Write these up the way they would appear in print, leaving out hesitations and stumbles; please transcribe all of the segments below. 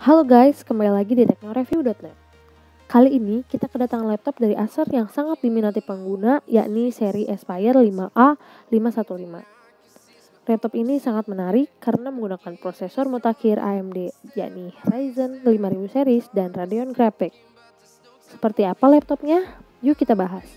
Halo guys, kembali lagi di teknoreview.net. Kali ini kita kedatangan laptop dari Acer yang sangat diminati pengguna, yakni seri Aspire 5A 515. Laptop ini sangat menarik karena menggunakan prosesor mutakhir AMD, yakni Ryzen 5000 series dan Radeon Graphics. Seperti apa laptopnya? Yuk kita bahas.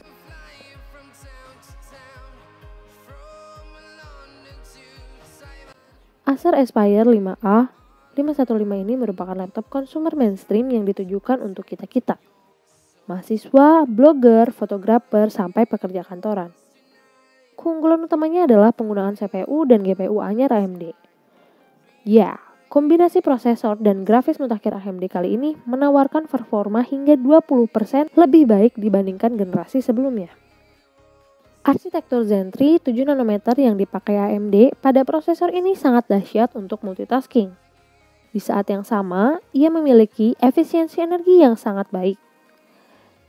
Acer Aspire 5A 515 ini merupakan laptop konsumer mainstream yang ditujukan untuk kita-kita. Mahasiswa, blogger, fotografer, sampai pekerja kantoran. Keunggulan utamanya adalah penggunaan CPU dan GPU anyar AMD. Ya, kombinasi prosesor dan grafis mutakhir AMD kali ini menawarkan performa hingga 20% lebih baik dibandingkan generasi sebelumnya. Arsitektur Zen 3 7 nanometer yang dipakai AMD pada prosesor ini sangat dahsyat untuk multitasking. Di saat yang sama, ia memiliki efisiensi energi yang sangat baik.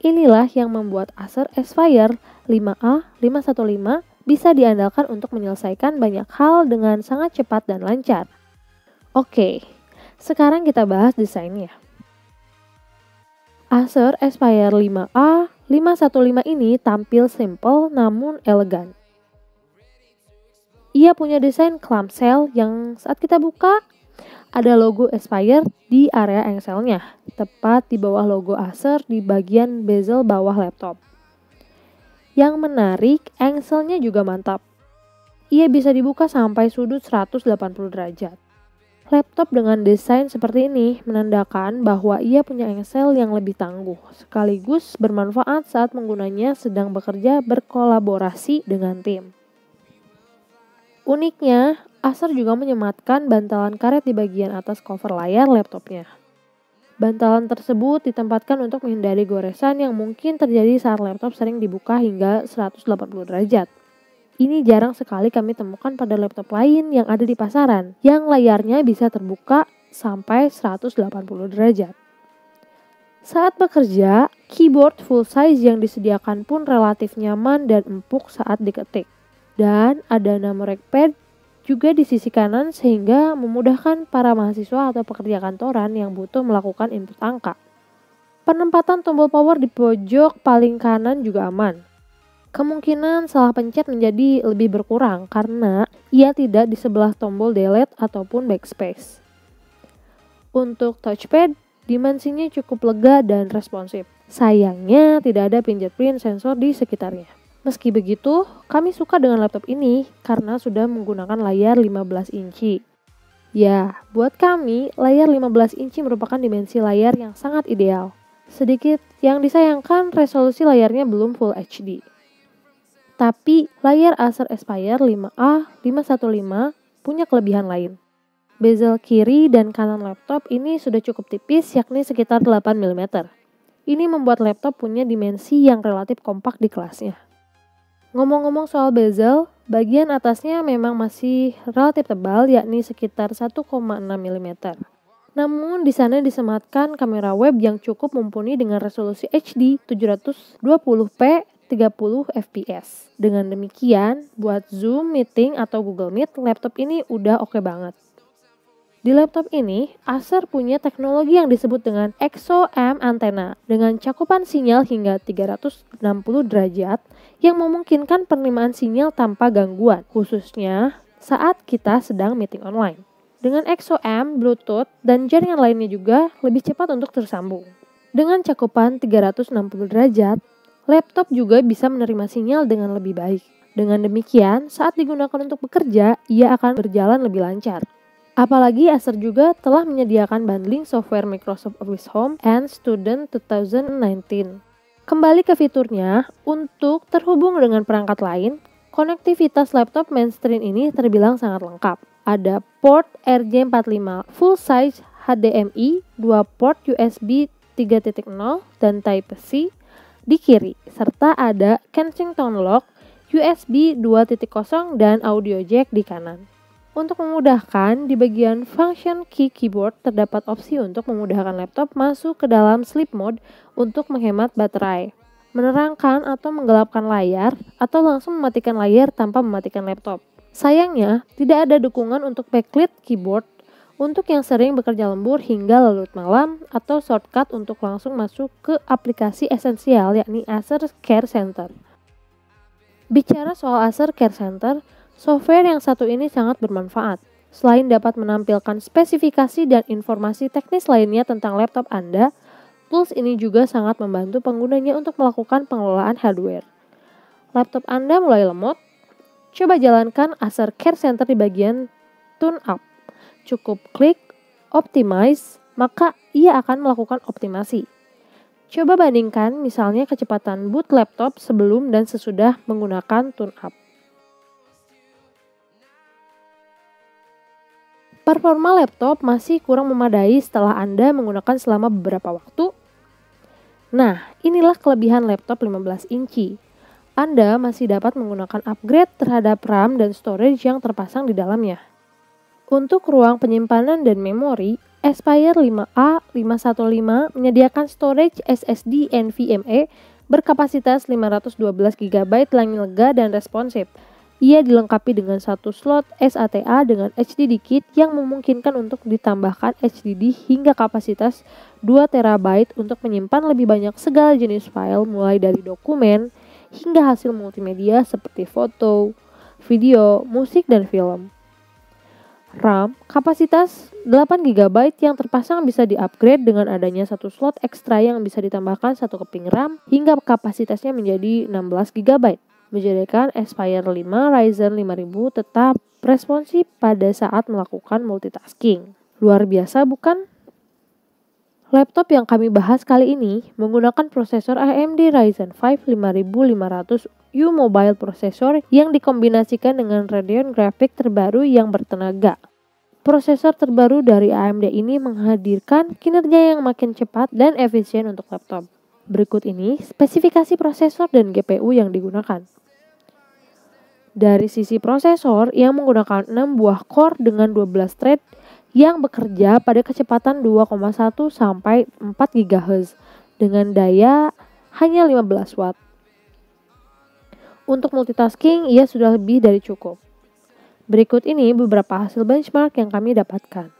Inilah yang membuat Acer Aspire 5A 515 bisa diandalkan untuk menyelesaikan banyak hal dengan sangat cepat dan lancar. Oke, sekarang kita bahas desainnya. Acer Aspire 5A 515 ini tampil simple namun elegan. Ia punya desain clamshell yang saat kita buka, ada logo Aspire di area engselnya, tepat di bawah logo Acer di bagian bezel bawah laptop. Yang menarik, engselnya juga mantap. Ia bisa dibuka sampai sudut 180 derajat. Laptop dengan desain seperti ini menandakan bahwa ia punya engsel yang lebih tangguh, sekaligus bermanfaat saat penggunanya sedang bekerja berkolaborasi dengan tim. Uniknya, Acer juga menyematkan bantalan karet di bagian atas cover layar laptopnya. Bantalan tersebut ditempatkan untuk menghindari goresan yang mungkin terjadi saat laptop sering dibuka hingga 180 derajat. Ini jarang sekali kami temukan pada laptop lain yang ada di pasaran, yang layarnya bisa terbuka sampai 180 derajat. Saat bekerja, keyboard full size yang disediakan pun relatif nyaman dan empuk saat diketik. Dan ada numeric pad juga di sisi kanan sehingga memudahkan para mahasiswa atau pekerja kantoran yang butuh melakukan input angka. Penempatan tombol power di pojok paling kanan juga aman. Kemungkinan salah pencet menjadi lebih berkurang karena ia tidak di sebelah tombol delete ataupun backspace. Untuk touchpad, dimensinya cukup lega dan responsif. Sayangnya tidak ada fingerprint sensor di sekitarnya. Meski begitu, kami suka dengan laptop ini karena sudah menggunakan layar 15 inci. Ya, buat kami, layar 15 inci merupakan dimensi layar yang sangat ideal. Sedikit yang disayangkan, resolusi layarnya belum Full HD. Tapi, layar Acer Aspire 5A 515 punya kelebihan lain. Bezel kiri dan kanan laptop ini sudah cukup tipis, yakni sekitar 8 mm. Ini membuat laptop punya dimensi yang relatif kompak di kelasnya. Ngomong-ngomong soal bezel, bagian atasnya memang masih relatif tebal, yakni sekitar 1,6 mm. Namun di sana disematkan kamera web yang cukup mumpuni dengan resolusi HD 720p 30 fps. Dengan demikian, buat Zoom, meeting, atau Google Meet, laptop ini udah oke banget. Di laptop ini, Acer punya teknologi yang disebut dengan EXO-M Antenna dengan cakupan sinyal hingga 360 derajat yang memungkinkan penerimaan sinyal tanpa gangguan, khususnya saat kita sedang meeting online. Dengan EXO-M, Bluetooth, dan jaringan lainnya juga lebih cepat untuk tersambung. Dengan cakupan 360 derajat, laptop juga bisa menerima sinyal dengan lebih baik. Dengan demikian, saat digunakan untuk bekerja, ia akan berjalan lebih lancar. Apalagi Acer juga telah menyediakan bundling software Microsoft Office Home and Student 2019. Kembali ke fiturnya, untuk terhubung dengan perangkat lain, konektivitas laptop mainstream ini terbilang sangat lengkap. Ada port RJ45 full size HDMI, 2 port USB 3.0 dan Type-C di kiri, serta ada Kensington lock, USB 2.0 dan audio jack di kanan. Untuk memudahkan, di bagian function key keyboard terdapat opsi untuk memudahkan laptop masuk ke dalam sleep mode untuk menghemat baterai, menerangkan atau menggelapkan layar, atau langsung mematikan layar tanpa mematikan laptop. Sayangnya, tidak ada dukungan untuk backlit keyboard Untuk yang sering bekerja lembur hingga larut malam atau shortcut untuk langsung masuk ke aplikasi esensial yakni Acer Care Center. Bicara soal Acer Care Center, software yang satu ini sangat bermanfaat. Selain dapat menampilkan spesifikasi dan informasi teknis lainnya tentang laptop Anda, tools ini juga sangat membantu penggunanya untuk melakukan pengelolaan hardware. Laptop Anda mulai lemot? Coba jalankan Acer Care Center di bagian Tune Up. Cukup klik Optimize, maka ia akan melakukan optimasi. Coba bandingkan misalnya kecepatan boot laptop sebelum dan sesudah menggunakan Tune Up. Performa laptop masih kurang memadai setelah Anda menggunakan selama beberapa waktu. Nah, inilah kelebihan laptop 15 inci. Anda masih dapat menggunakan upgrade terhadap RAM dan storage yang terpasang di dalamnya. Untuk ruang penyimpanan dan memori, Aspire 5A515 menyediakan storage SSD NVMe berkapasitas 512 GB yang lega dan responsif. Ia dilengkapi dengan satu slot SATA dengan HDD kit yang memungkinkan untuk ditambahkan HDD hingga kapasitas 2 TB untuk menyimpan lebih banyak segala jenis file mulai dari dokumen hingga hasil multimedia seperti foto, video, musik, dan film. RAM, kapasitas 8 GB yang terpasang bisa di-upgrade dengan adanya satu slot ekstra yang bisa ditambahkan satu keping RAM hingga kapasitasnya menjadi 16 GB. Menjadikan Aspire 5 Ryzen 5000 tetap responsif pada saat melakukan multitasking. Luar biasa bukan? Laptop yang kami bahas kali ini menggunakan prosesor AMD Ryzen 5 5500U Mobile Processor yang dikombinasikan dengan Radeon grafik terbaru yang bertenaga. Prosesor terbaru dari AMD ini menghadirkan kinerja yang makin cepat dan efisien untuk laptop. Berikut ini spesifikasi prosesor dan GPU yang digunakan. Dari sisi prosesor yang menggunakan 6 buah core dengan 12 thread yang bekerja pada kecepatan 2,1 sampai 4 GHz dengan daya hanya 15 watt. Untuk multitasking, ia sudah lebih dari cukup. Berikut ini beberapa hasil benchmark yang kami dapatkan.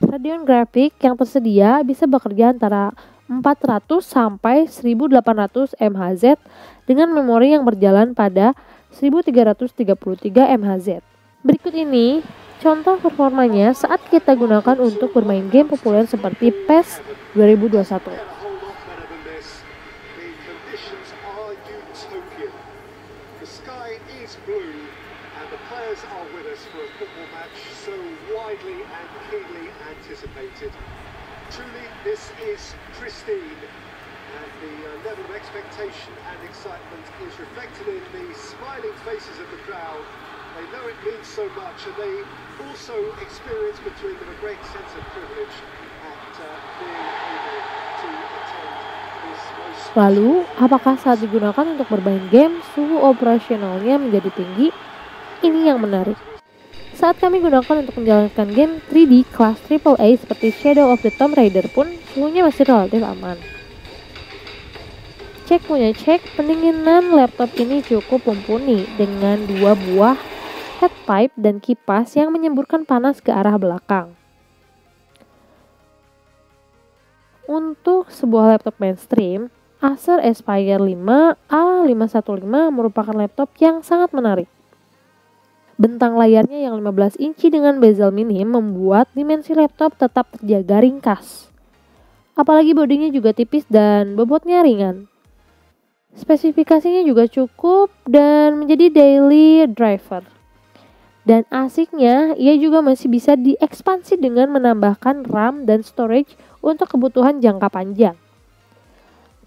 Radeon grafik yang tersedia bisa bekerja antara 400 sampai 1800 MHz dengan memori yang berjalan pada 1333 MHz. Berikut ini contoh performanya saat kita gunakan untuk bermain game populer seperti PES 2021. Truly, this is pristine, and the level of expectation and excitement is reflected in the smiling faces of the crowd. They know it means so much, and they also experience between them a great sense of privilege at being able to attend this most. Lalu, apakah saat digunakan untuk bermain game, suhu operasionalnya menjadi tinggi? Ini yang menarik. Saat kami gunakan untuk menjalankan game 3D kelas AAA seperti Shadow of the Tomb Raider pun suhunya masih relatif aman. Cek punya cek, pendinginan laptop ini cukup mumpuni dengan 2 buah headpipe dan kipas yang menyemburkan panas ke arah belakang. Untuk sebuah laptop mainstream, Acer Aspire 5 A515 merupakan laptop yang sangat menarik. Bentang layarnya yang 15 inci dengan bezel minim membuat dimensi laptop tetap terjaga ringkas. Apalagi bodinya juga tipis dan bobotnya ringan. Spesifikasinya juga cukup dan menjadi daily driver. Dan asiknya, ia juga masih bisa diekspansi dengan menambahkan RAM dan storage untuk kebutuhan jangka panjang.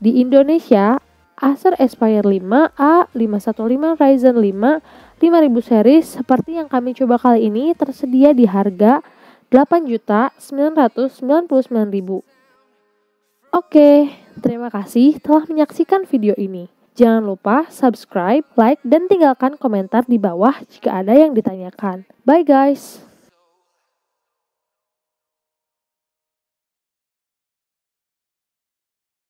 Di Indonesia, Acer Aspire 5 A515 Ryzen 5 5000 series seperti yang kami coba kali ini tersedia di harga 8.999.000. Oke, terima kasih telah menyaksikan video ini. Jangan lupa subscribe, like, dan tinggalkan komentar di bawah jika ada yang ditanyakan. Bye guys!